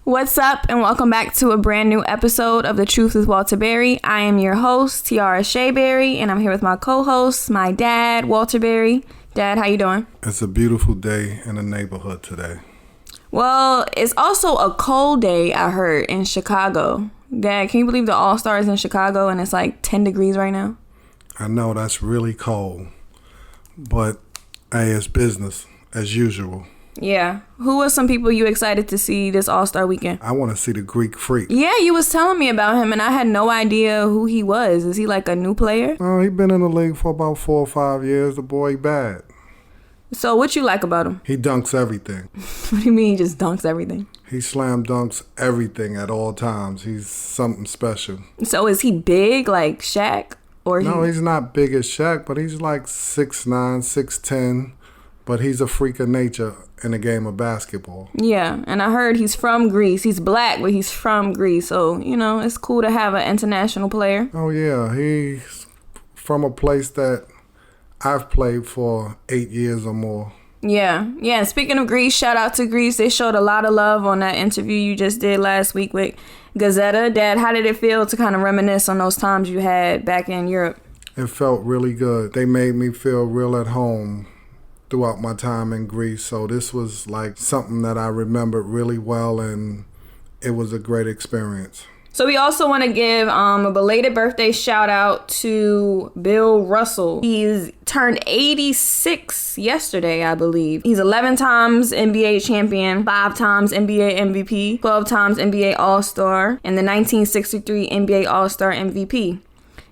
What's up, and welcome back to a brand new episode of The Truth with Walter Berry. I am your host, Tiara Shea Berry, and I'm here with my co-host, my dad, Walter Berry. Dad, how you doing? It's a beautiful day in the neighborhood today. Well, it's also a cold day, I heard, in Chicago. Dad, can you believe the All-Stars in Chicago and it's like 10 degrees right now? I know that's really cold, but hey, it's business as usual. Yeah. Who are some people you excited to see this All-Star weekend? I want to see the Greek Freak. Yeah, you was telling me about him, and I had no idea who he was. Is he like a new player? Oh, he been in the league for about 4 or 5 years. The boy bad. So what you like about him? He dunks everything. What do you mean he just dunks everything? He slam dunks everything at all times. He's something special. So is he big like Shaq? No, he's not big as Shaq, but he's like 6'9", 6'10", but he's a freak of nature in the game of basketball. Yeah, and I heard he's from Greece. He's black, but he's from Greece. So, you know, it's cool to have an international player. Oh, yeah. He's from a place that I've played for 8 years or more. Yeah. Yeah, speaking of Greece, shout out to Greece. They showed a lot of love on that interview you just did last week with Gazetta. Dad, how did it feel to kind of reminisce on those times you had back in Europe? It felt really good. They made me feel real at home throughout my time in Greece. So this was like something that I remembered really well, and it was a great experience. So we also want to give a belated birthday shout out to Bill Russell. He's turned 86 yesterday, I believe. He's 11 times NBA champion, 5 times NBA MVP, 12 times NBA All-Star, and the 1963 NBA All-Star MVP.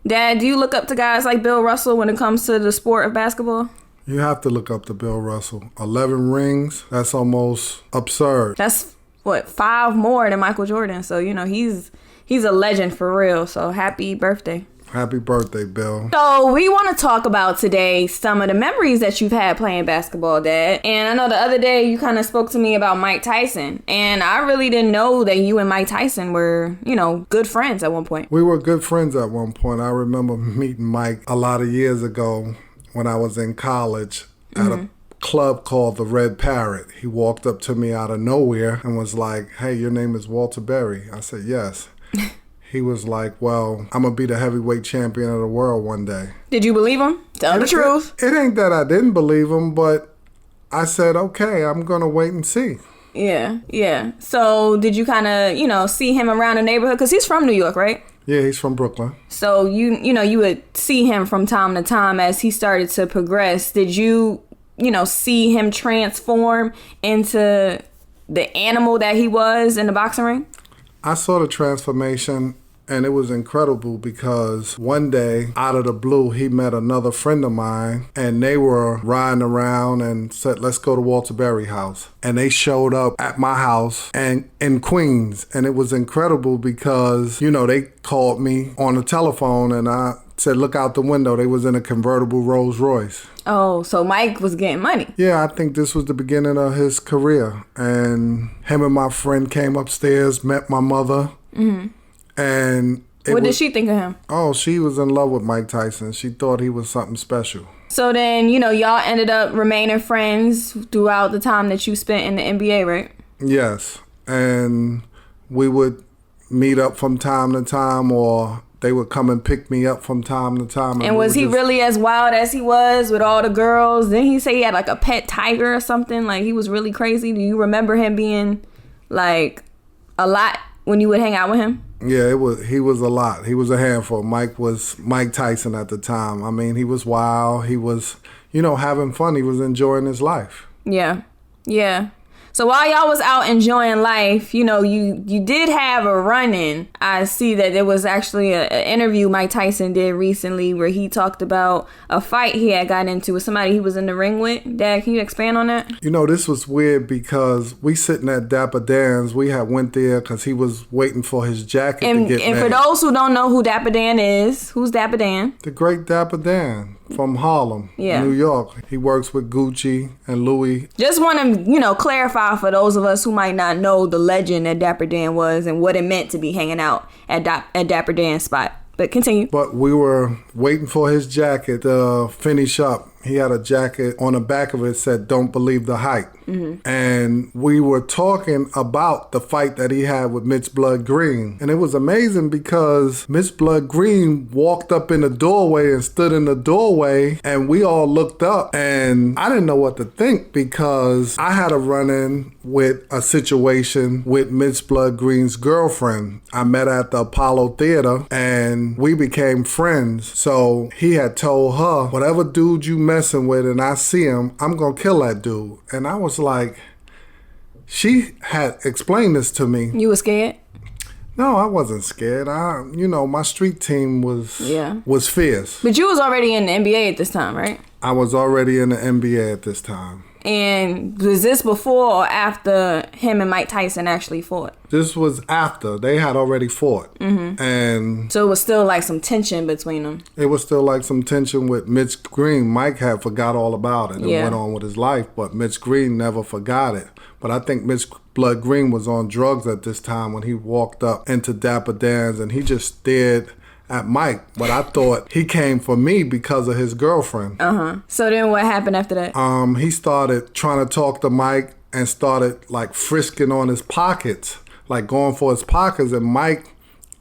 Dad, do you look up to guys like Bill Russell when it comes to the sport of basketball? You have to look up to Bill Russell. 11 rings, that's almost absurd. That's, 5 more than Michael Jordan. So, you know, he's a legend for real. So happy birthday. Happy birthday, Bill. So we want to talk about today some of the memories that you've had playing basketball, Dad. And I know the other day you kind of spoke to me about Mike Tyson. And I really didn't know that you and Mike Tyson were, you know, good friends at one point. We were good friends at one point. I remember meeting Mike a lot of years ago when I was in college at a club called the Red Parrot. He walked up to me out of nowhere and was like, "Hey, your name is Walter Berry." I said, "Yes." He was like, "Well, I'm going to be the heavyweight champion of the world one day." Did you believe him? Tell the truth. It ain't that I didn't believe him, but I said, okay, I'm going to wait and see. Yeah. So did you kind of, you know, see him around the neighborhood? Because he's from New York, right? Yeah, he's from Brooklyn. So you would see him from time to time as he started to progress. Did you see him transform into the animal that he was in the boxing ring? I saw the transformation, and it was incredible because one day, out of the blue, he met another friend of mine, and they were riding around and said, "Let's go to Walter Berry house." And they showed up at my house and in Queens, and it was incredible because, you know, they called me on the telephone, and I said, "Look out the window." They was in a convertible Rolls Royce. Oh, so Mike was getting money. Yeah, I think this was the beginning of his career. And him and my friend came upstairs, met my mother. Mm-hmm. And what did she think of him? Oh, she was in love with Mike Tyson. She thought he was something special. So then, y'all ended up remaining friends throughout the time that you spent in the NBA, right? Yes. And we would meet up from time to time, or they would come and pick me up from time to time. And was he really as wild as he was with all the girls? Didn't he say he had like a pet tiger or something? Like he was really crazy. Do you remember him being like a lot when you would hang out with him? Yeah, he was a lot. He was a handful. Mike was Mike Tyson at the time. I mean, he was wild. He was, having fun. He was enjoying his life. Yeah. So while y'all was out enjoying life, you did have a run-in. I see that there was actually an interview Mike Tyson did recently where he talked about a fight he had gotten into with somebody he was in the ring with. Dad, can you expand on that? This was weird because we sitting at Dapper Dan's. We had went there because he was waiting for his jacket to get made. And for those who don't know who Dapper Dan is, who's Dapper Dan? The great Dapper Dan from Harlem, New York. He works with Gucci and Louis. Just want to, clarify for those of us who might not know the legend that Dapper Dan was and what it meant to be hanging out at Dapper Dan's spot. But continue. But we were waiting for his jacket to finish up. He had a jacket. On the back of it said, "Don't believe the hype." And we were talking about the fight that he had with Mitch Blood Green. And it was amazing because Mitch Blood Green walked up in the doorway and stood in the doorway, and we all looked up, and I didn't know what to think because I had a run-in with a situation with Mitch Blood Green's girlfriend. I met her at the Apollo Theater, and we became friends. So he had told her, "Whatever dude you messing with and I see him, I'm gonna kill that dude." And I was like, she had explained this to me. You were scared? No, I wasn't scared. My street team was fierce. But you was already in the NBA at this time, right? I was already in the NBA at this time. And was this before or after him and Mike Tyson actually fought? This was after. They had already fought. And so it was still like some tension between them. It was still like some tension with Mitch Green. Mike had forgot all about it and went on with his life, but Mitch Green never forgot it. But I think Mitch Blood Green was on drugs at this time when he walked up into Dapper Dan's, and he just stared at Mike, but I thought he came for me because of his girlfriend. So then what happened after that? He started trying to talk to Mike and started like frisking on his pockets, like going for his pockets, and Mike,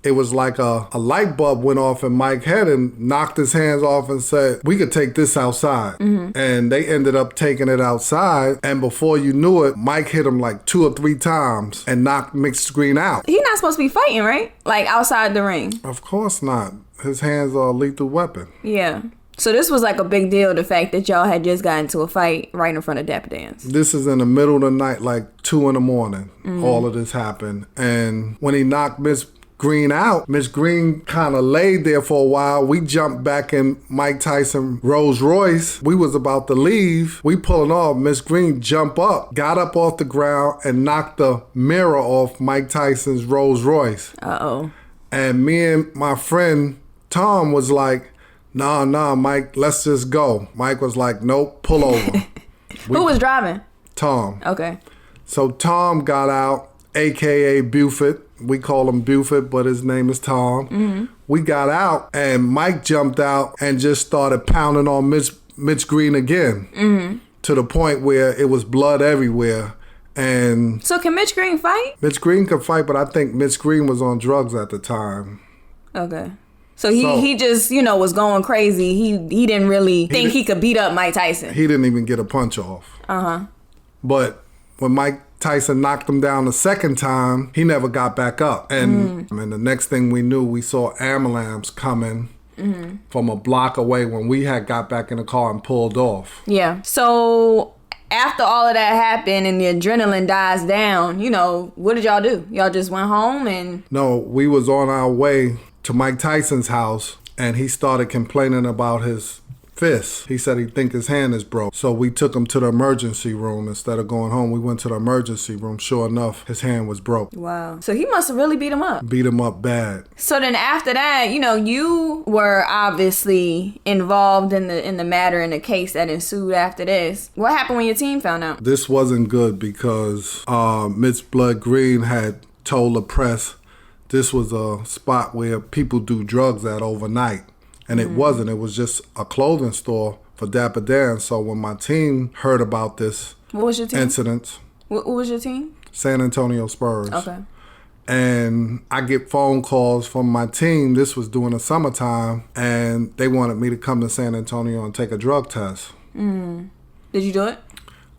it was like a light bulb went off in Mike's head and knocked his hands off and said, "We could take this outside." And they ended up taking it outside. And before you knew it, Mike hit him like 2 or 3 times and knocked Mitch Green out. He's not supposed to be fighting, right? Like outside the ring. Of course not. His hands are a lethal weapon. Yeah. So this was like a big deal, the fact that y'all had just gotten into a fight right in front of Dapper Dan's. This is in the middle of the night, like 2 in the morning. All of this happened. And when he knocked Mitch Green out, Mitch Green kind of laid there for a while. We jumped back in Mike Tyson Rolls Royce. We was about to leave. We pulling off. Mitch Green jumped up, got up off the ground, and knocked the mirror off Mike Tyson's Rolls Royce. And me and my friend Tom was like, nah, Mike, let's just go. Mike was like, nope, pull over. Who was driving? Tom. Okay. So Tom got out, a.k.a. Buford. We call him Buford, but his name is Tom. We got out, and Mike jumped out and just started pounding on Mitch Green again, to the point where it was blood everywhere. And so can Mitch Green fight? Mitch Green could fight, but I think Mitch Green was on drugs at the time. Okay. So he just, was going crazy. He didn't really think he could beat up Mike Tyson. He didn't even get a punch off. But when Mike Tyson knocked him down the second time, he never got back up. And the next thing we knew, we saw ambulance coming from a block away when we had got back in the car and pulled off. Yeah. So after all of that happened and the adrenaline dies down, what did y'all do? Y'all just went home and... No, we was on our way to Mike Tyson's house, and he started complaining about his fist. He said he think his hand is broke. So we took him to the emergency room. Instead of going home, we went to the emergency room. Sure enough, his hand was broke. Wow. So he must have really beat him up. Beat him up bad. So then after that, you were obviously involved in the matter and the case that ensued after this. What happened when your team found out? This wasn't good because Mitch Blood Green had told the press this was a spot where people do drugs at overnight. And it wasn't. It was just a clothing store for Dapper Dan. So when my team heard about this what was your team? incident... What was your team? San Antonio Spurs. Okay. And I get phone calls from my team. This was during the summertime. And they wanted me to come to San Antonio and take a drug test. Did you do it?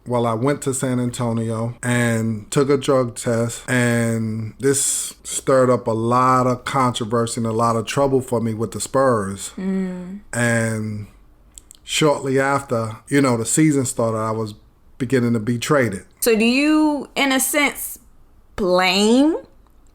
Well, I went to San Antonio and took a drug test, and this stirred up a lot of controversy and a lot of trouble for me with the Spurs. And shortly after, the season started, I was beginning to be traded. So do you, in a sense, blame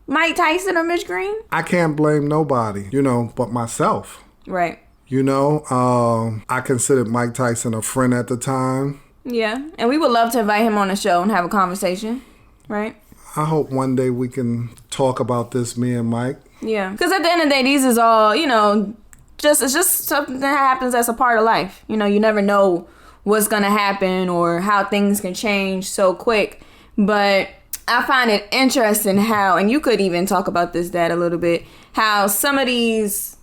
Mike Tyson or Mitch Green? I can't blame nobody, but myself. Right. I considered Mike Tyson a friend at the time. Yeah, and we would love to invite him on the show and have a conversation, right? I hope one day we can talk about this, me and Mike. Yeah, because at the end of the day, these is all, it's just something that happens that's a part of life. You never know what's going to happen or how things can change so quick. But I find it interesting how, and you could even talk about this, Dad, a little bit, how some of these,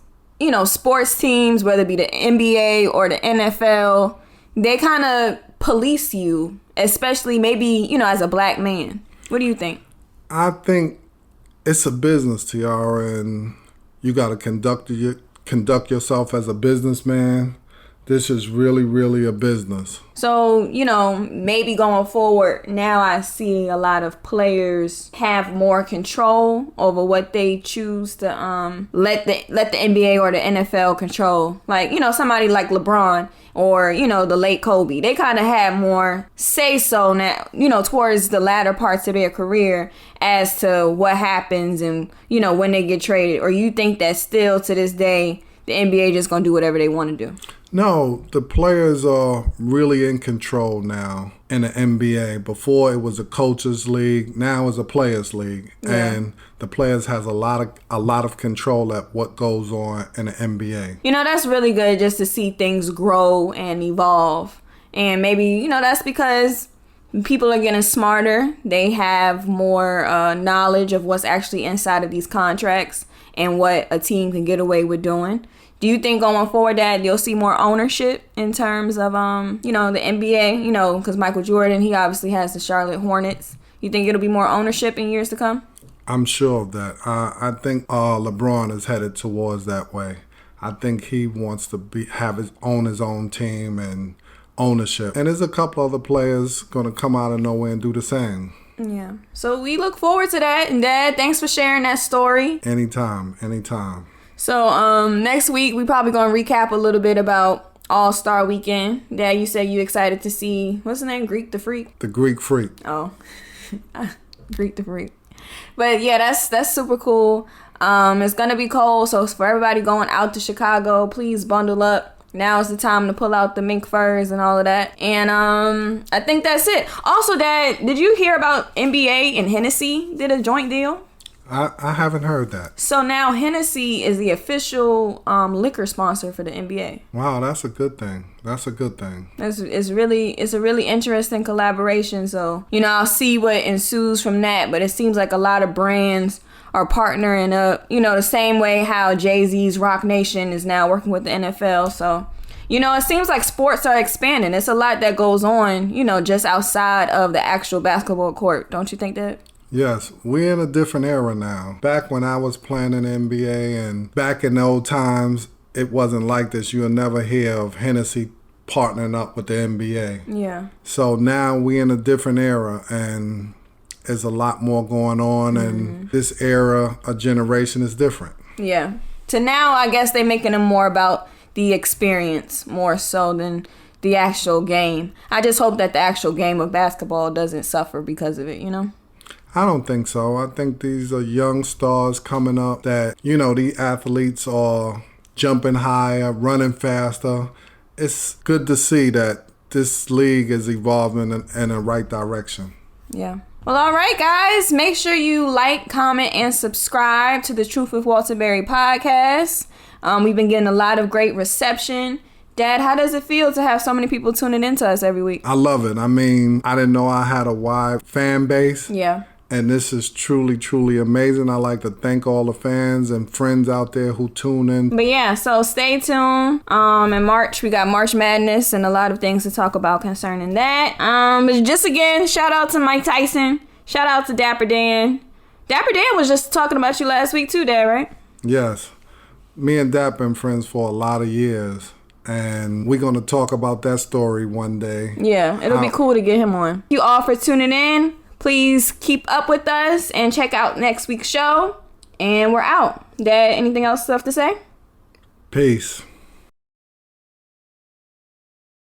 sports teams, whether it be the NBA or the NFL, they kind of police you, especially maybe, you know, as a black man. What do you think? I think it's a business, Tiara, and you got to conduct yourself as a businessman. This is really, really a business. So, you know, maybe going forward, now I see a lot of players have more control over what they choose to let the NBA or the NFL control. Like, you know, somebody like LeBron or, you know, the late Kobe. They kind of had more say-so now, you know, towards the latter parts of their career as to what happens and, you know, when they get traded. Or you think that still to this day, the NBA just going to do whatever they want to do? No, the players are really in control now in the NBA. Before it was a coaches league, now it's a players league, and the players has a lot of control at what goes on in the NBA. You know, that's really good just to see things grow and evolve, and maybe, you know, that's because people are getting smarter. They have more knowledge of what's actually inside of these contracts and what a team can get away with doing. Do you think going forward that you'll see more ownership in terms of, you know, the NBA? You know, because Michael Jordan, he obviously has the Charlotte Hornets. You think it'll be more ownership in years to come? I'm sure of that. I think LeBron is headed towards that way. I think he wants to have his own team and ownership. And there's a couple other players going to come out of nowhere and do the same. Yeah. So we look forward to that. And Dad, thanks for sharing that story. Anytime. So next week, we probably going to recap a little bit about All-Star Weekend. Dad, you said you excited to see, what's the name? Greek the Freak? The Greek Freak. Oh, Greek the Freak. But yeah, that's super cool. It's going to be cold, so for everybody going out to Chicago, please bundle up. Now is the time to pull out the mink furs and all of that. And I think that's it. Also, Dad, did you hear about NBA and Hennessy did a joint deal? I haven't heard that. So now Hennessy is the official liquor sponsor for the NBA. Wow, that's a good thing. It's a really interesting collaboration. So, you know, I'll see what ensues from that. But it seems like a lot of brands are partnering up, you know, the same way how Jay-Z's Rock Nation is now working with the NFL. So, you know, it seems like sports are expanding. It's a lot that goes on, you know, just outside of the actual basketball court. Don't you think that? Yes, we're in a different era now. Back when I was playing in the NBA and back in the old times, it wasn't like this. You'll never hear of Hennessy partnering up with the NBA. Yeah. So now we're in a different era and there's a lot more going on, and this era, a generation is different. Yeah. To now, I guess they're making them more about the experience more so than the actual game. I just hope that the actual game of basketball doesn't suffer because of it, you know? I don't think so. I think these are young stars coming up that, you know, the athletes are jumping higher, running faster. It's good to see that this league is evolving in the right direction. Yeah. Well, all right, guys. Make sure you like, comment, and subscribe to the Truth with Walter Berry podcast. We've been getting a lot of great reception. Dad, how does it feel to have so many people tuning into us every week? I love it. I mean, I didn't know I had a wide fan base. Yeah. And this is truly, truly amazing. I like to thank all the fans and friends out there who tune in. But yeah, so stay tuned. In March, we got March Madness and a lot of things to talk about concerning that. But just again, shout out to Mike Tyson. Shout out to Dapper Dan. Dapper Dan was just talking about you last week too, Dad, right? Yes. Me and Dapper been friends for a lot of years. And we're going to talk about that story one day. Yeah, it'll be cool to get him on. Thank you all for tuning in. Please keep up with us and check out next week's show. And we're out. Dad, anything else to say? Peace.